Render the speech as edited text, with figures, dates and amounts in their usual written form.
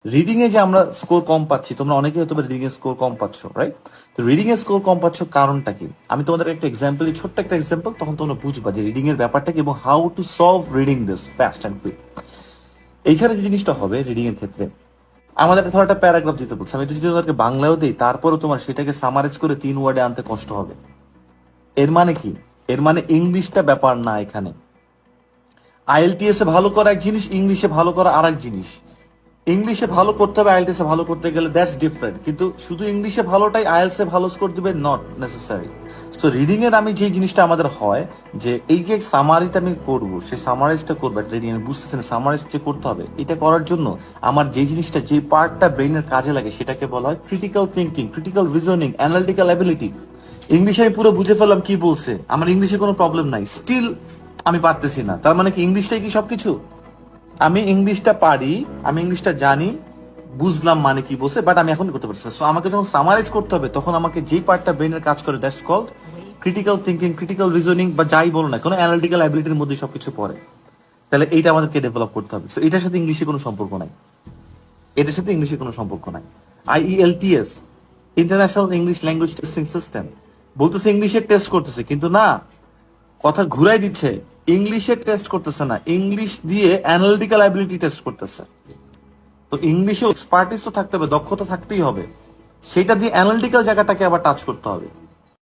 Reading a যে আমরা score কম পাচ্ছি, তোমরা অনেকে হয়তো রিডিং এর স্কোর কম পাচ্ছ, রাইট? তো রিডিং এর স্কোর কম পাচ্ছ কারণটা কি? আমি তোমাদের একটা এক্সাম্পল, ছোট্ট একটা এক্সাম্পল, তখন তোমরা বুঝবা যে রিডিং এর ব্যাপারটা কি এবং how to solve reading this fast and quick. এইখানে যে জিনিসটা হবে রিডিং এর ক্ষেত্রে, আমাদের ধর একটা প্যারাগ্রাফ দিতে বলছে, আমি যদি তোমাদেরকে বাংলায়ও দিই, তারপরও তোমার সেটাকে সামারাইজ করে 3 ওয়ার্ডে আনতে কষ্ট হবে। এর মানে কি? এর মানে ইংলিশটা ব্যাপার না এখানে। আইএলটিএস এ ভালো করা এক জিনিস, ইংলিশে ভালো করা আর এক জিনিস। ইংলিশে ভালো করতে হবে, আইএলটিএস এ ভালো করতে গেলে দ্যাটস ডিফারেন্ট, কিন্তু শুধু ইংলিশে ভালোটাই আইএলটিএস এ ভালো স্কোর দিবে নট নেসেসারি। সো রিডিং এর আমি যে জিনিসটা আমাদের হয় যে এই যে সামারিটা আমি করবো, সেই সামারাইজটা করবো রিডিং এ, বুঝতেছেন? সামারাইজ যে করতে হবে, এটা করার জন্য আমার যে জিনিসটা, যে পার্টটা ব্রেইনের কাজে লাগে, সেটাকে বলা হয় critical thinking, critical reasoning, analytical ability. ইংলিশে আমি পুরো বুঝে ফেললাম কি বলছে, আমার ইংলিশে কোনো প্রবলেম নাই, স্টিল আমি পারতেছি না, তার মানে কি ইংলিশটাই কি সবকিছু? আমি ইংলিশটা পারি, আমি ইংলিশটা জানি, বুঝলাম মানে কি বলছে, বাট আমি এখন করতে পারছি না। সো আমাকে যখন সামারাইজ করতে হবে, তখন আমাকে যেই পার্টটা ব্রেনের কাজ করে, that's called critical thinking, critical reasoning, বা যাই বলো না, কোনো অ্যানালিটিক্যাল অ্যাবিলিটির মধ্যে সবকিছু পড়ে। তাহলে এইটা আমাদেরকে ডেভেলপ করতে হবে। সো এটার সাথে ইংলিশে কোনো সম্পর্ক নাই, এটার সাথে ইংলিশে কোনো সম্পর্ক নাই। IELTS, international English language testing system, বলতেছে ইংলিশে টেস্ট করতেছে, কিন্তু না, কথা ঘুরাই দিচ্ছে। ইংলিশে টেস্ট করতেছে না, ইংলিশ দিয়ে অ্যানালিটিক্যাল অ্যাবিলিটি টেস্ট করতেছে। তো ইংলিশে এক্সপার্টিস তো থাকতে হবে, দক্ষতা থাকতেই হবে, সেটা দিয়ে অ্যানালিটিক্যাল জায়গাটাকে আবার টাচ করতে হবে।